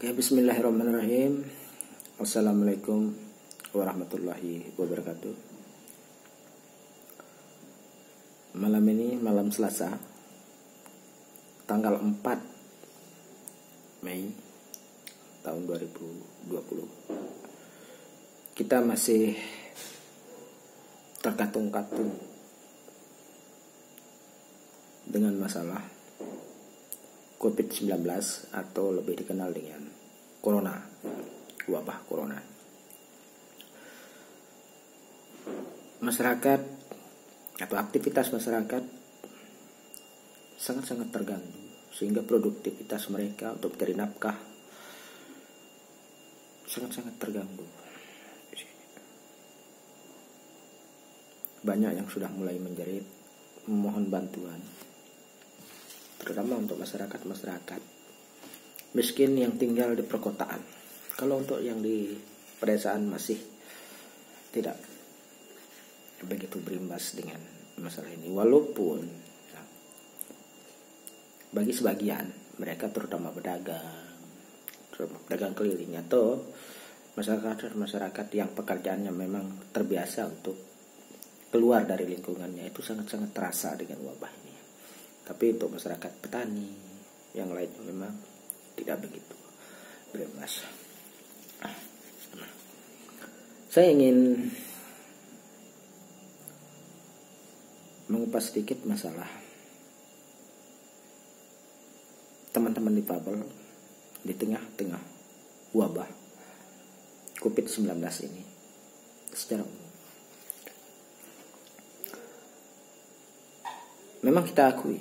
Oke, bismillahirrahmanirrahim. Assalamualaikum warahmatullahi wabarakatuh. Malam ini malam Selasa, tanggal 4 Mei tahun 2020. Kita masih terkatung-katung dengan masalah COVID-19 atau lebih dikenal dengan Corona, wabah Corona. Masyarakat atau aktivitas masyarakat sangat-sangat terganggu, sehingga produktivitas mereka untuk mencari nafkah sangat-sangat terganggu. Banyak yang sudah mulai menjerit, memohon bantuan, terutama untuk masyarakat miskin yang tinggal di perkotaan. Kalau untuk yang di pedesaan masih tidak begitu berimbas dengan masalah ini, walaupun ya, bagi sebagian mereka terutama pedagang keliling atau masyarakat yang pekerjaannya memang terbiasa untuk keluar dari lingkungannya, itu sangat-sangat terasa dengan wabah ini. Tapi untuk masyarakat petani yang lain memang tidak begitu berimbas. Saya ingin mengupas sedikit masalah teman-teman difabel di tengah-tengah wabah COVID-19 ini secara umum. Memang kita akui,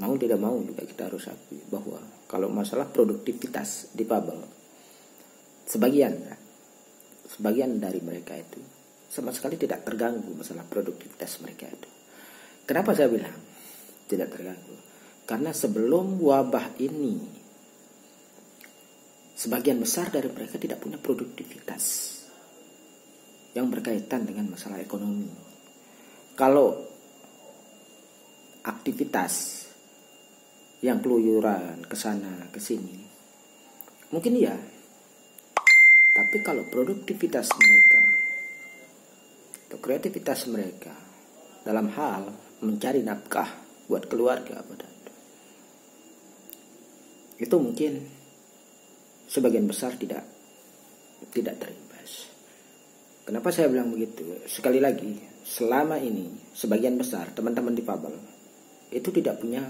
mau tidak mau juga kita harus akui bahwa kalau masalah produktivitas difabel, sebagian dari mereka itu sama sekali tidak terganggu masalah produktivitas mereka itu. Kenapa saya bilang tidak terganggu? Karena sebelum wabah ini, sebagian besar dari mereka tidak punya produktivitas yang berkaitan dengan masalah ekonomi. Kalau aktivitas yang keluyuran ke sana ke sini, mungkin iya. Tapi kalau produktivitas mereka atau kreativitas mereka dalam hal mencari nafkah buat keluarga, itu mungkin sebagian besar tidak terimbas. Kenapa saya bilang begitu? Sekali lagi, selama ini sebagian besar teman-teman difabel itu tidak punya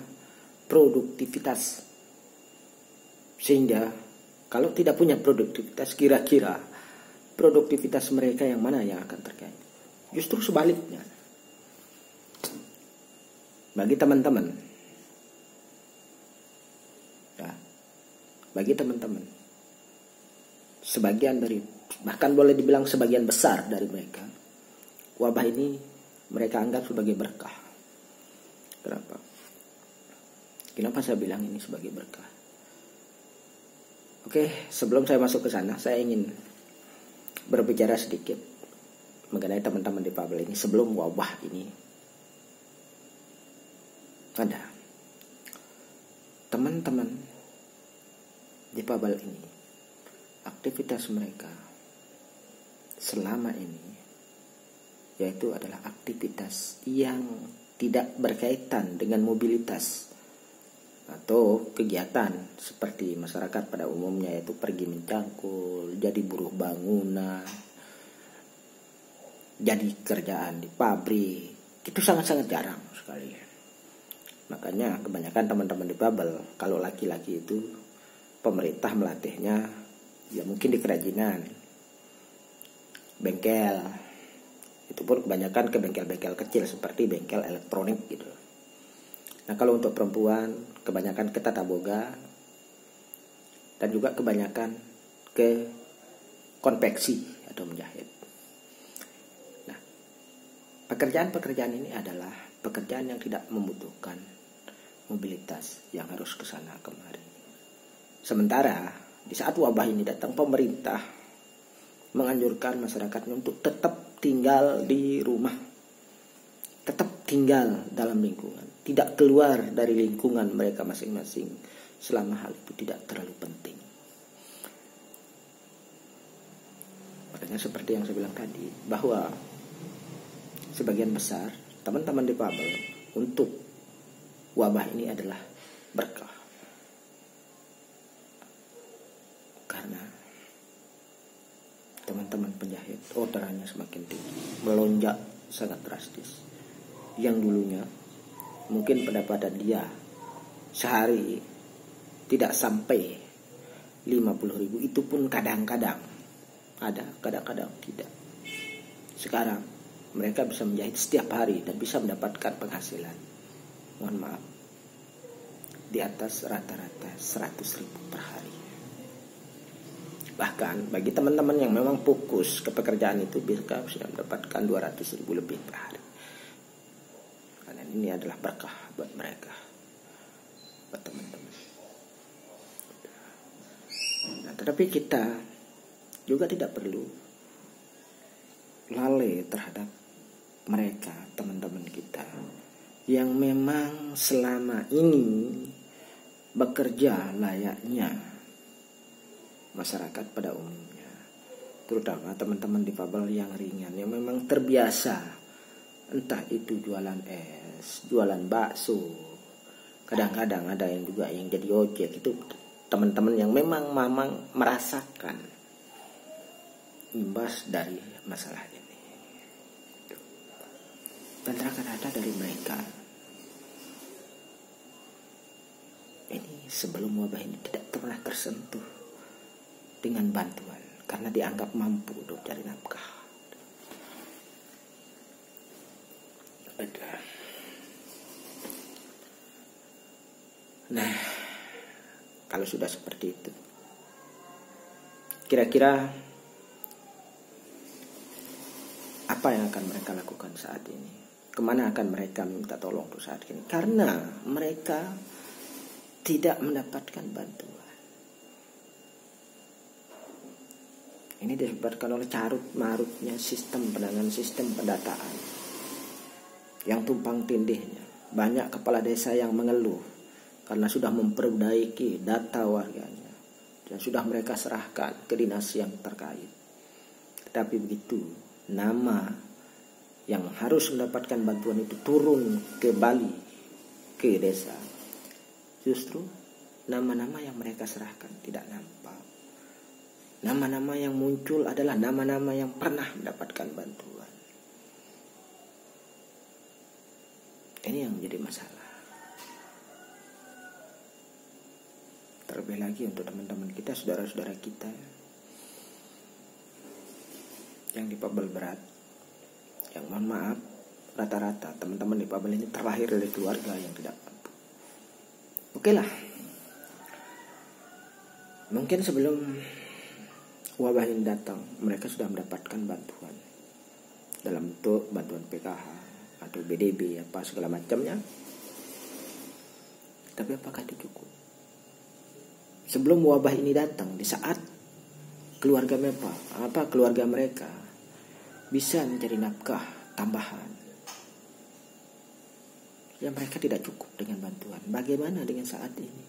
produktivitas, sehingga kalau tidak punya produktivitas, kira-kira produktivitas mereka yang mana yang akan terkait? Justru sebaliknya, bagi teman-teman sebagian dari, bahkan boleh dibilang sebagian besar dari mereka, wabah ini mereka anggap sebagai berkah. Kenapa saya bilang ini sebagai berkah? Oke, sebelum saya masuk ke sana, saya ingin berbicara sedikit mengenai teman-teman difabel ini sebelum wabah ini ada. Teman-teman difabel ini, aktivitas mereka selama ini yaitu adalah aktivitas yang tidak berkaitan dengan mobilitas atau kegiatan seperti masyarakat pada umumnya, yaitu pergi mencangkul, jadi buruh bangunan, jadi kerjaan di pabrik. Itu sangat-sangat jarang sekali. Makanya kebanyakan teman-teman difabel, kalau laki-laki itu pemerintah melatihnya ya mungkin di kerajinan, bengkel. Itu pun kebanyakan ke bengkel-bengkel kecil seperti bengkel elektronik gitu. Nah, kalau untuk perempuan kebanyakan ke tata boga dan juga kebanyakan ke konveksi atau menjahit. Nah, pekerjaan-pekerjaan ini adalah pekerjaan yang tidak membutuhkan mobilitas yang harus ke sana kemari. Sementara di saat wabah ini datang, pemerintah menganjurkan masyarakatnya untuk tetap tinggal di rumah, tetap tinggal dalam lingkungan. tidak keluar dari lingkungan mereka masing-masing selama hal itu tidak terlalu penting. Makanya seperti yang saya bilang tadi, bahwa sebagian besar teman-teman difabel untuk wabah ini adalah berkah. Karena teman-teman penjahit orderannya semakin tinggi, melonjak sangat drastis. Yang dulunya mungkin pendapatan dia sehari tidak sampai 50.000, itu pun kadang-kadang ada, kadang-kadang tidak. Sekarang mereka bisa menjahit setiap hari dan bisa mendapatkan penghasilan, mohon maaf, di atas rata-rata 100.000 per hari. Bahkan bagi teman-teman yang memang fokus ke pekerjaan itu, bisa mendapatkan 200.000 lebih per hari. Karena ini adalah berkah buat mereka, buat teman-teman. Nah, tetapi kita juga tidak perlu lalai terhadap mereka, teman-teman kita yang memang selama ini bekerja layaknya masyarakat pada umumnya, terutama teman-teman difabel yang ringan, yang memang terbiasa, entah itu jualan es, jualan bakso, kadang-kadang ada yang juga yang jadi ojek. Itu teman-teman yang memang merasakan imbas dari masalah ini. Dan rata-rata dari mereka ini sebelum wabah ini tidak pernah tersentuh dengan bantuan karena dianggap mampu untuk cari nafkah. Nah, kalau sudah seperti itu, kira-kira apa yang akan mereka lakukan saat ini? Kemana akan mereka minta tolong untuk saat ini? Karena mereka tidak mendapatkan bantuan. Ini disebabkan oleh carut marutnya sistem penanganan, sistem pendataan yang tumpang tindihnya. Banyak kepala desa yang mengeluh karena sudah memperbaiki data warganya dan sudah mereka serahkan ke dinas yang terkait. Tetapi begitu nama yang harus mendapatkan bantuan itu turun ke Bali, ke desa, justru nama-nama yang mereka serahkan tidak nampak. Nama-nama yang muncul adalah nama-nama yang pernah mendapatkan bantuan. Ini yang menjadi masalah. Terlebih lagi untuk teman-teman kita, saudara-saudara kita yang difabel berat, yang mohon maaf, rata-rata teman-teman difabel ini terlahir dari keluarga yang tidak mampu. Oke lah, mungkin sebelum wabah ini datang, mereka sudah mendapatkan bantuan dalam bentuk bantuan PKH atau BDB apa segala macamnya. Tapi apakah itu cukup? Sebelum wabah ini datang, di saat keluarga mereka bisa mencari nafkah tambahan, ya mereka tidak cukup dengan bantuan. Bagaimana dengan saat ini?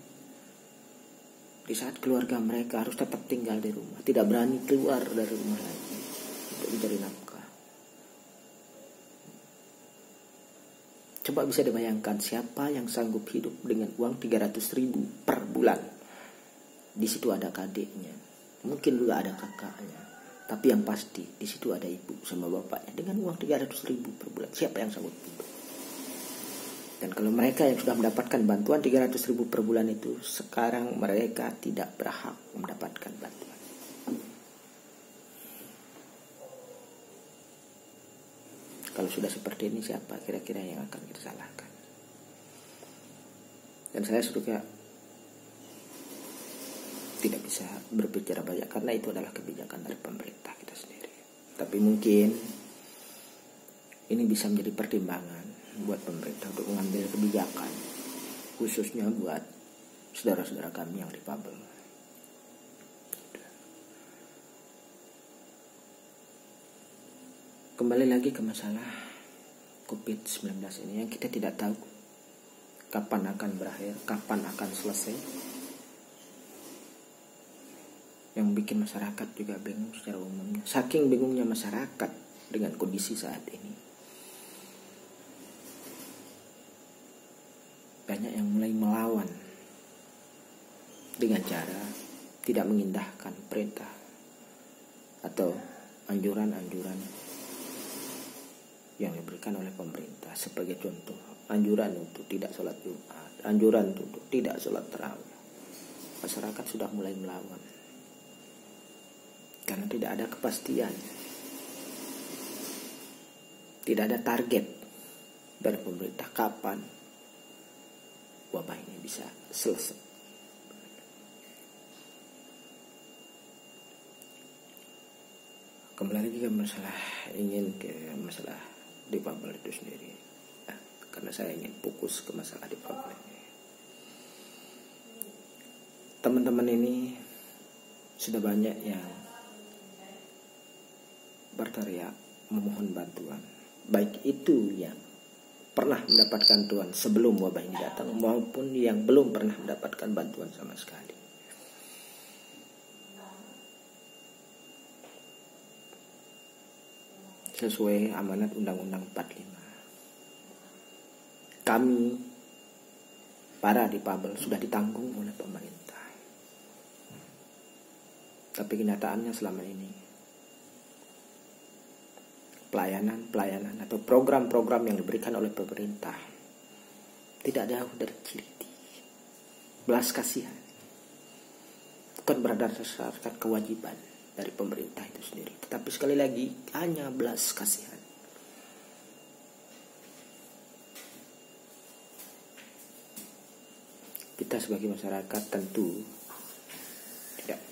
Di saat keluarga mereka harus tetap tinggal di rumah, tidak berani keluar dari rumah lagi untuk mencari nafkah. Coba bisa dibayangkan siapa yang sanggup hidup dengan uang 300.000 per bulan. Di situ ada adiknya, mungkin juga ada kakaknya, tapi yang pasti di situ ada ibu sama bapaknya. Dengan uang 300.000 per bulan, siapa yang sanggup hidup? Dan kalau mereka yang sudah mendapatkan bantuan 300.000 per bulan itu, sekarang mereka tidak berhak mendapatkan bantuan. Kalau sudah seperti ini, siapa kira-kira yang akan kita salahkan? Dan saya juga tidak bisa berbicara banyak karena itu adalah kebijakan dari pemerintah kita sendiri. Tapi mungkin ini bisa menjadi pertimbangan buat pemerintah untuk mengambil kebijakan, khususnya buat saudara-saudara kami yang difabel. Kembali lagi ke masalah COVID-19 ini, yang kita tidak tahu kapan akan berakhir, kapan akan selesai. Yang bikin masyarakat juga bingung secara umumnya. Saking bingungnya masyarakat dengan kondisi saat ini, banyak yang mulai melawan dengan cara tidak mengindahkan perintah atau anjuran-anjuran yang diberikan oleh pemerintah. Sebagai contoh, anjuran untuk tidak sholat Jumat, anjuran untuk tidak sholat tarawih. Masyarakat sudah mulai melawan karena tidak ada kepastian, tidak ada target dari pemerintah kapan wabah ini bisa selesai. Kembali lagi ke masalah difabel itu sendiri, karena saya ingin fokus ke masalah difabel ini. Teman-teman ini sudah banyak yang berteriak memohon bantuan, baik itu yang pernah mendapatkan bantuan sebelum wabah ini datang maupun yang belum pernah mendapatkan bantuan sama sekali. Sesuai amanat Undang-Undang 45, kami para difabel sudah ditanggung oleh pemerintah. Tapi kenyataannya selama ini pelayanan atau program-program yang diberikan oleh pemerintah tidak jauh dari ciliti, belas kasihan. Bukan berdasarkan kewajiban dari pemerintah itu sendiri, tetapi sekali lagi hanya belas kasihan. Kita sebagai masyarakat tentu tidak